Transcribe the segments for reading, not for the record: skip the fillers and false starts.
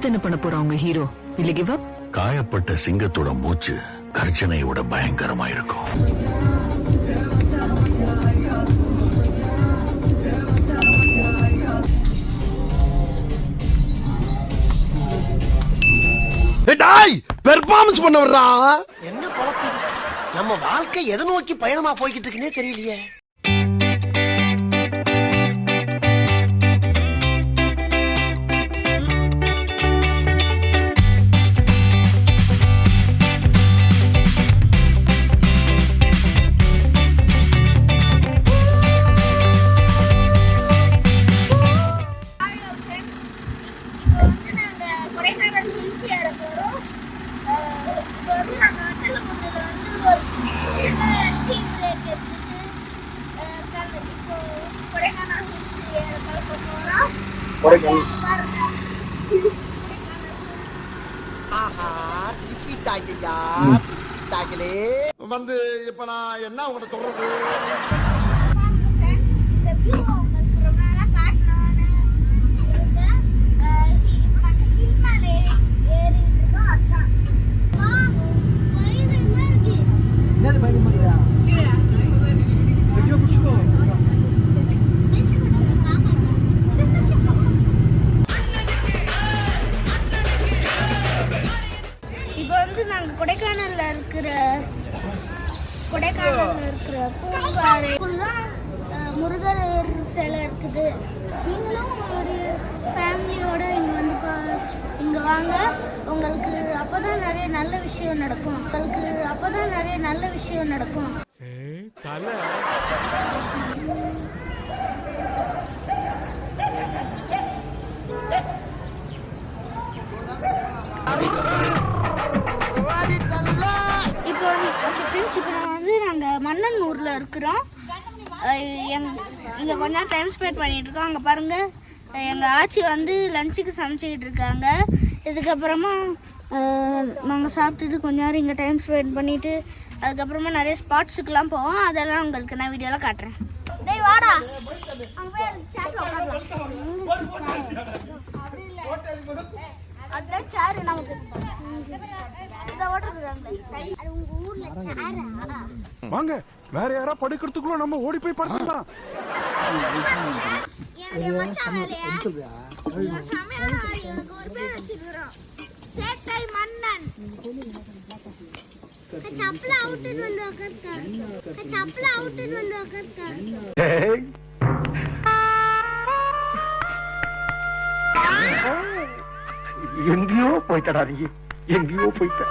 அடுத்து என்ன பண்ண போறா உங்க ஹீரோ? இல்ல கிவ் அப்? காயப்பட்ட சிங்கத்தோட மூச்சு கர்ஜனையோட பயங்கரமா இருக்கும். பெர்ஃபார்மன்ஸ் பண்ண வர்றா. என்ன குழப்பம்? நம்ம வாழ்க்கை எதை நோக்கி பயணமா போய்கிட்டு இருக்குன்னே தெரியலையே. வந்து இப்ப நான் என்ன உங்கள்கிட்ட சொல்றது? கொடைக்கானல்ல இருக்கிற பூங்கால முருகர் சிலை இருக்குது. நீங்களும் உங்களுடைய ஃபேமிலியோட இங்கே வாங்க. உங்களுக்கு அப்போதான் நிறைய நல்ல விஷயம் நடக்கும். இப்போ நாங்கள் மன்னனூரில் இருக்கிறோம். இங்கே கொஞ்ச நேரம் டைம் ஸ்பெண்ட் பண்ணிகிட்டு இருக்கோம். அங்கே பாருங்கள், எங்கள் ஆச்சி லஞ்சுக்கு சமைச்சிக்கிட்டு இருக்காங்க. இதுக்கப்புறமா நாங்கள் சாப்பிட்டுட்டு கொஞ்ச நேரம் இங்கே டைம் ஸ்பெண்ட் பண்ணிவிட்டு அதுக்கப்புறமா நிறைய ஸ்பாட்ஸுக்கெலாம் போவோம். அதெல்லாம் உங்களுக்கு நான் வீடியோவில் காட்டுறேன். டேய் வாடா, அதுதான் சேரு நமக்கு. வாங்க, வேற யாரா படுக்கிறதுக்குள்ள நம்ம ஓடி போய் படுத்துக்கலாம். எங்கேயோ போயிட்டடா நீ, எங்கேயோ போயிட்ட.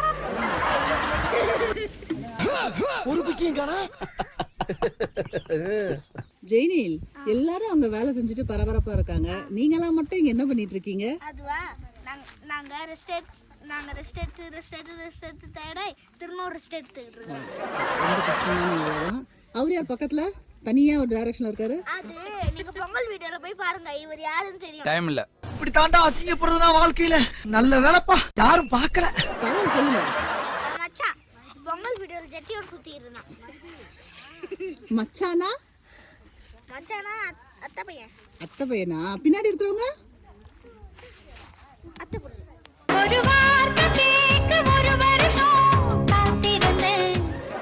ஒரு பிக்கிங்காரா ஜெய்னில் எல்லாரும் அங்க வேலை செஞ்சுட்டு பரபரப்பா இருக்காங்க. நீங்களாம் மட்டும் இங்க என்ன பண்ணிட்டு இருக்கீங்க? அதுவா, நாங்க ரெஸ்ட் எடுத்து தேடை திரும்ப ரெஸ்ட் எடுத்துக்கிட்டு. ரொம்ப கஷ்டமான வேலை. அவர் யார் பக்கத்துல தனியா ஒரு டைரக்ஷன்ல இருக்காரு? அது நீங்க பொங்கல் வீடியோல போய் பாருங்க, இவர் யாருன்னு தெரியும். டைம் இல்ல. இப்படி தாண்டா அசிங்கப்படுறதுனா வாழ்க்கையில. நல்ல வேலைப்பா, யாரும் பார்க்கல. பரவாயில்ல, சொல்லுங்க. மச்சான் பொங்கல் வீடியோல ஜட்டியோட சுத்தி இருந்தான். மச்சானா அத்தை பையனா? பின்னாடி இருக்கிறவங்க அத்தை பொண்ணு.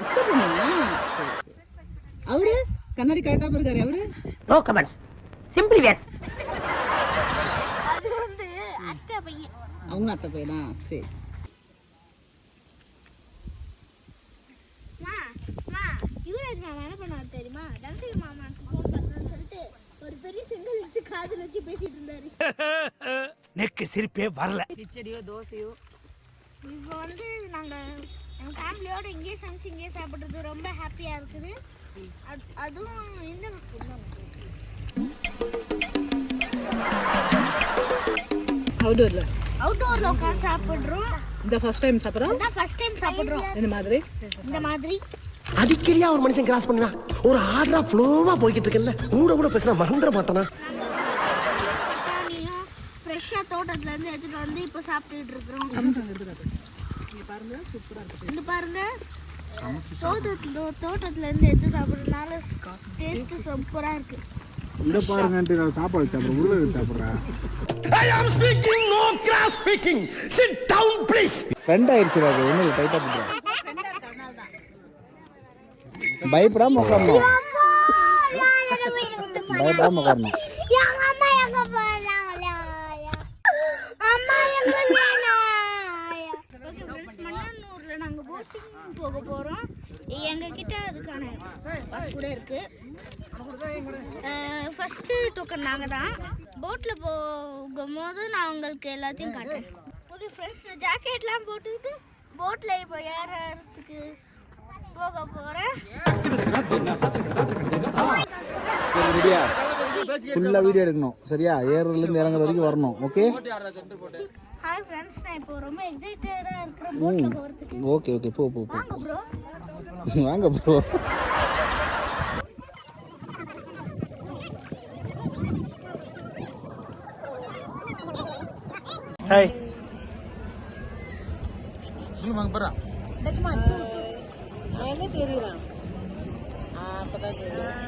அத்தை பொண்ணா? சரி சரி. அவரு கண்ணாடி கரெக்டாம இருக்காரு. அவரு நோ கமெண்ட்ஸ், சிம்பிளி வேட். அது அத்தை பையன். அவங்க அத்தை பையனா? சரி. யுவராஜ் மாமா என்ன பண்ணுவாரு தெரியுமா? தனசேகர் மாமாக்கு ஃபோன் பண்றேன்னு சொல்லிட்டு ஒரு பெரிய செங்கல் எடுத்து காதுல வச்சு பேசிட்டு இருந்தாரு. நெக்கு சிரிப்பே வரல. கிச்சடியோ தோசையோ. இப்போ நாங்க எங்க ஃபேமிலியோட இங்கேயே சமைச்சு இங்கேயே சாப்பிடுறது ரொம்ப ஹாப்பியா இருக்குது. அதுவும் இந்த அவுட்டோர்ல உட்காந்து சாப்பிடுறோம். இந்த ஃபர்ஸ்ட் டைம் சாப்பிடுறோம். இந்த மாதிரி அடிக்கடியா ஒரு மனுஷன் கிராஸ் பண்ணுவா. ஒரு ஆர்டரா ஃப்ளோவா போய்கிட்டு இருக்கல, கூட பேசினா மறந்துட மாட்டானா. ஃப்ரெஷ்ஷா தோட்டத்துல இருந்து எடுத்துட்டு இப்போ சாப்பிட்டுட்டு இருக்கோம். இங்க பாருங்க, தோட்டத்துல இருந்து எடுத்து சாப்பிடுறதுனால டேஸ்ட் சூப்பரா இருக்கு. இந்த பாருங்கன்ட்டு நான் சாப்பாடு சாப்பிட்றேன் உருளை சாப்பிட்றேன். ஃப்ரெண்ட் ஆயிடுச்சு பாரு ஒன்றும் டைட்டாக பண்ணுறேன். பயப்படாம உட்காரணும், பயப்படாம உட்காரணும். மண்ணூரில் நாங்கள் போட்டிங் போக போகிறோம். எங்ககிட்ட அதுக்கான பாஸ் கூட இருக்குது. ஃபஸ்ட்டு டோக்கன் நாங்கள் தான். போட்டில் போகும்போது நான் உங்களுக்கு எல்லாத்தையும் காட்டுறேன். ஓகே ஃப்ரெண்ட்ஸ், நான் ஜாக்கெட்லாம் போட்டுக்கிட்டு போட்டில் இப்போ ஏறத்துக்கு போக போகிறேன். ரெடியா? ஃபுல்லாக வீடியோ எடுக்கணும் சரியா? ஏறுறதுலேருந்து இறங்குற வரைக்கும் வரணும். ஓகே ஹாய் ஃப்ரெண்ட்ஸ், நான் இப்போ ரொம்ப எக்ஸைட்டடாக இருக்கிறேன் போட்டில் போகிறதுக்கு. ஓகே ஓகே போ போ போ. வாங்க ப்ரோ. வாங்க ப்ரோ. ஹாய் எங்க தெரியுறான் அப்பதான் தெரியும்.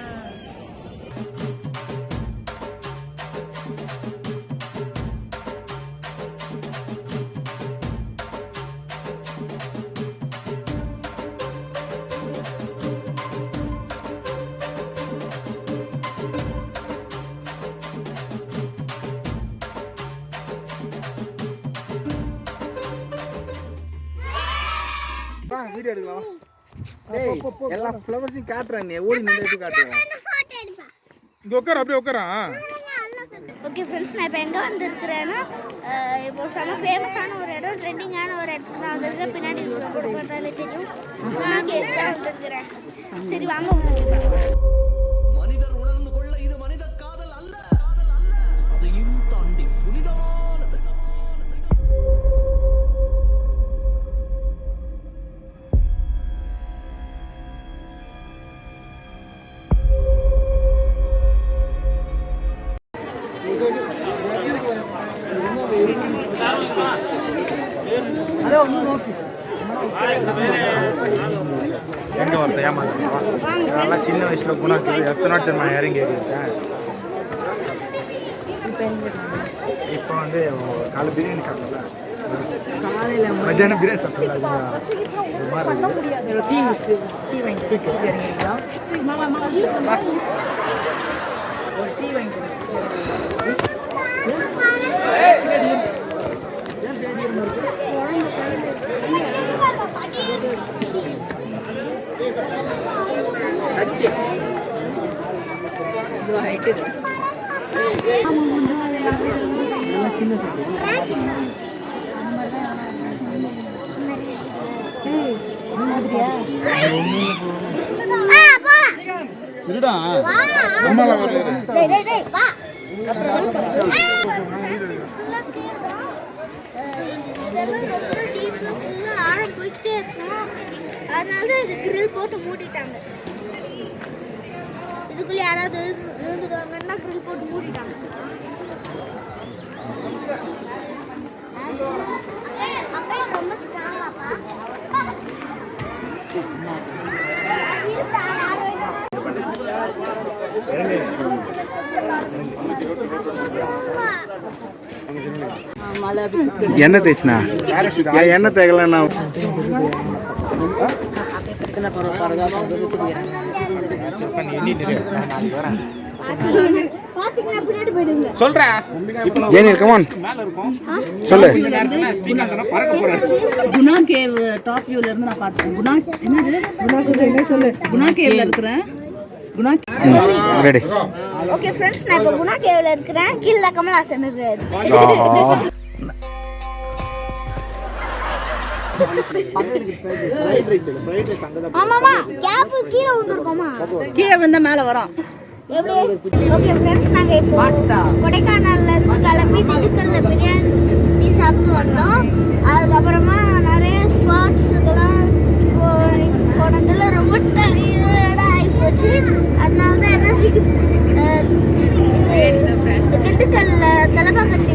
வீடியோ எடுக்கலாம். டேய் எல்லா ஃப்ளவர்ஸையும் காட்டுறேன், நீ ஓடி நின்று காட்டுறேன். இங்க உட்கார, அப்படியே உட்காரா. ஓகே ஃப்ரெண்ட்ஸ், நான் இப்போ எங்கே வந்திருக்கிறேன்னா இப்போ செம்ம ஃபேமஸான ஒரு இடம், ட்ரெண்டிங்கான ஒரு இடத்துக்கு தான் வந்திருக்கேன். பின்னாடி கூட பார்த்தாலே தெரியும். நான் கேட்டு தான் வந்திருக்கிறேன். சரி வாங்க. மனிதர் உணர்ந்து கொள்ள இது மனித காதல் அல்ல, அதையும் தாண்டி புனிதமானது. எங்க வந்து ஏமாத்துறேன். நல்லா சின்ன வயசுல குணாக்கு எத்தனை நாட்டு நான் இறங்கி இருக்கேன். இப்போ வந்து காலை பிரியாணி சாப்பிடல, மத்தியானம் பிரியாணி சாப்பிடல. இருடா அம்மால வரல. இதெல்லாம் ரொம்ப டீப்ல ஃபுல்லாக ஆழம் போய்கிட்டே இருக்கும். அதனால இது கிரில் போட்டு மூடிட்டாங்க. இதுக்குள்ளே யாராவது விழுந்துடுவாங்கன்னா கிரில் போட்டு மூடிட்டாங்க. ரொம்ப ஸ்ட்ராங்காப்பா. எண்ணெய் தேய்ச்சினா எண்ணெய் தேய்க்கலன்னா சொல்றேன். ஜெனில் கமான் சொல்லு. குணா கேவ் டாப் வியூல இருந்து நான் பார்த்தேன். குணா என்னது? என்ன சொல்லு? குணா கேவ்ல இருக்கிறேன். குணா ரெடி. ஓகே ஃப்ரெண்ட்ஸ், நான் இப்போ குணா கேவ்ல இருக்கிறேன். கீழே கமலாசன் இருக்கிறாரு. ஆமாமா, கேப் கீழே விழுந்துருக்கோமா? கீழே விழுந்தா மேல வரோம். எப்படி? ஓகே ஃப்ரெண்ட்ஸ், நாங்கள் இப்போ கொடைக்கானல்ல இருந்து கிளம்பி திண்டுக்கல்ல பிரியாணி சாப்பிட்டு வந்தோம். அதுக்கப்புறமா நிறைய ஸ்பாட்ஸுக்கெல்லாம் போனதில் ரொம்ப டயர்டாக ஆகிப்போச்சு. அதனால தான் எனர்ஜிக்கு திண்டுக்கல்ல தலைப்பாக்கட்டி